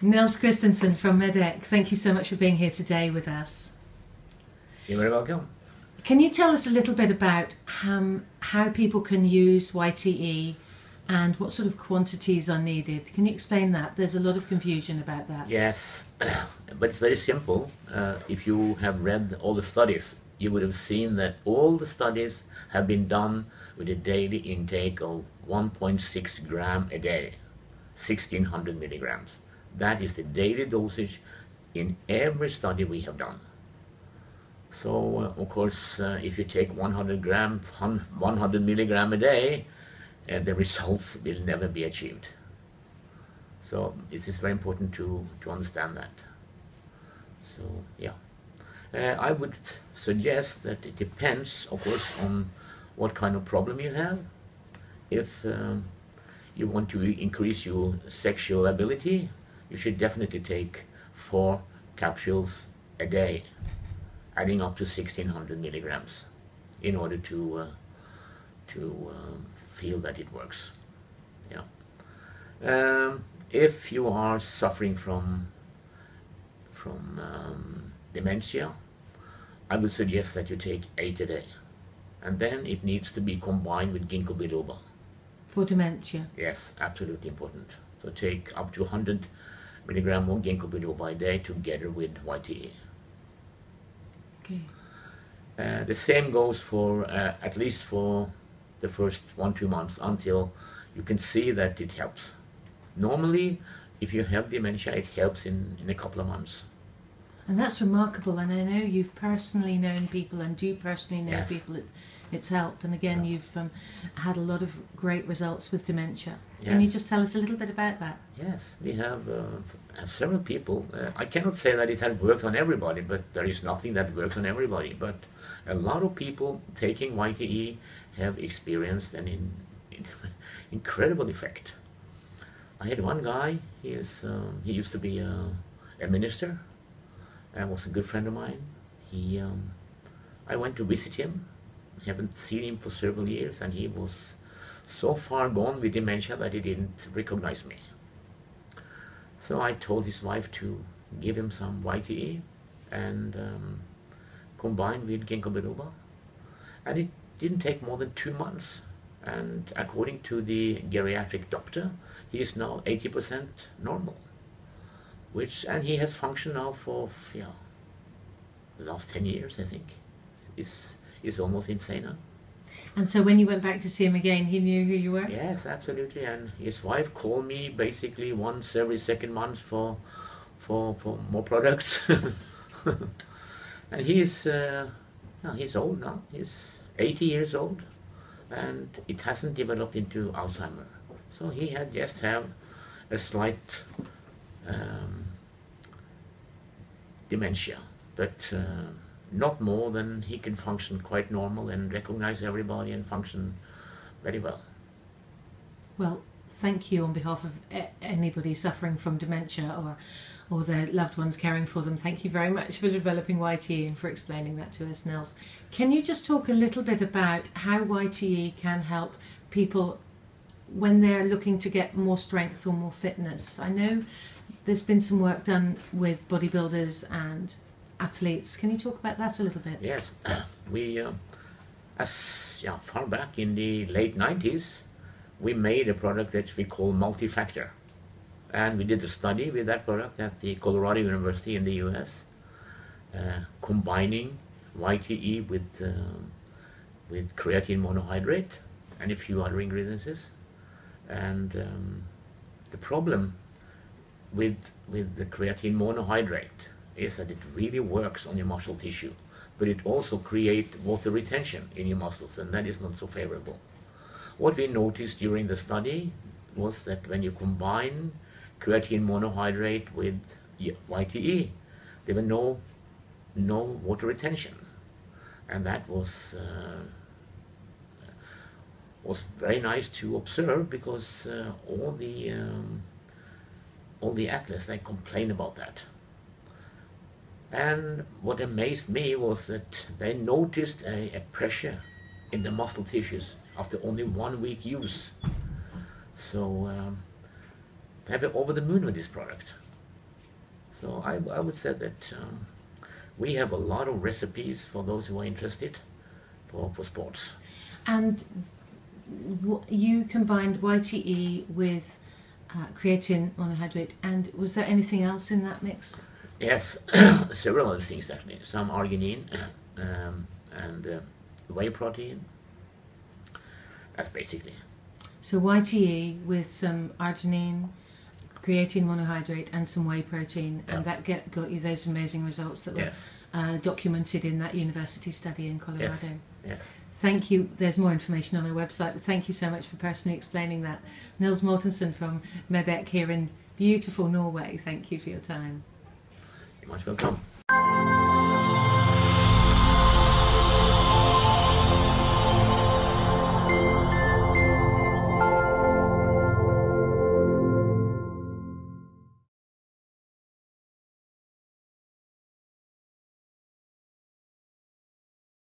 Nils Christensen from Medec, thank you so much for being here today with us. You're very welcome. Can you tell us a little bit about how people can use YTE and what sort of quantities are needed? Can you explain that? There's a lot of confusion about that. Yes, but it's very simple. If you have read all the studies, you would have seen that all the studies have been done with a daily intake of 1.6 gram a day, 1600 milligrams. That is the daily dosage in every study we have done. So, of course, if you take 100 milligram a day, the results will never be achieved. So it is very important to understand that. So, yeah. I would suggest that it depends, of course, on what kind of problem you have. If you want to increase your sexual ability, you should definitely take 4 capsules a day, adding up to 1600 milligrams in order to feel that it works. Yeah. If you are suffering from dementia, I would suggest that you take 8 a day, and then it needs to be combined with ginkgo biloba. For dementia? Yes, absolutely important. So take up to 100 milligram of ginkgo biloba a day together with YTE. Okay. The same goes for at least for the first 1-2 months until you can see that it helps. Normally, if you have dementia, it helps in a couple of months. And that's remarkable, and I know you've personally known people and do personally know people it's helped, and again you've had a lot of great results with dementia. Can you just tell us a little bit about that? Yes, we have several people. I cannot say that it has worked on everybody, but there is nothing that works on everybody. But a lot of people taking YTE have experienced an incredible effect. I had one guy, he used to be a minister, and was a good friend of mine. I went to visit him. I haven't seen him for several years, and he was so far gone with dementia that he didn't recognize me. So I told his wife to give him some YTE and combine with ginkgo biloba. And it didn't take more than 2 months. And according to the geriatric doctor, he is now 80% normal. And he has functioned now for the last 10 years, I think. It's almost insane now. And so when you went back to see him again, he knew who you were? Yes, absolutely. And his wife called me basically once every 2nd month for more products. And he's old now. He's 80 years old, and it hasn't developed into Alzheimer. So he had just have a slight dementia, but not more than he can function quite normal and recognize everybody and function very well. Well, thank you on behalf of anybody suffering from dementia or their loved ones caring for them. Thank you very much for developing YTE and for explaining that to us, Nils. Can you just talk a little bit about how YTE can help people when they're looking to get more strength or more fitness? I know there's been some work done with bodybuilders and athletes. Can you talk about that a little bit? Yes, we, far back in the late 90s, we made a product that we call multi-factor. And we did a study with that product at the Colorado University in the US, combining YTE with creatine monohydrate and a few other ingredients. And the problem with the creatine monohydrate is that it really works on your muscle tissue, but it also creates water retention in your muscles, and that is not so favorable. What we noticed during the study was that when you combine creatine monohydrate with YTE, there were no water retention, and that was very nice to observe, because all the athletes, they complain about that. And what amazed me was that they noticed a pressure in the muscle tissues after only 1 week use. So they were over the moon with this product. So I would say that we have a lot of recipes for those who are interested for sports. And you combined YTE with creatine monohydrate, and was there anything else in that mix? Yes, several other things actually. Some arginine and whey protein. That's basically. So YTE with some arginine, creatine monohydrate, and some whey protein, and that got you those amazing results that were documented in that university study in Colorado. Yes. Yes. Thank you. There's more information on our website, but thank you so much for personally explaining that. Nils Mortensen from Medec here in beautiful Norway. Thank you for your time. You're most welcome.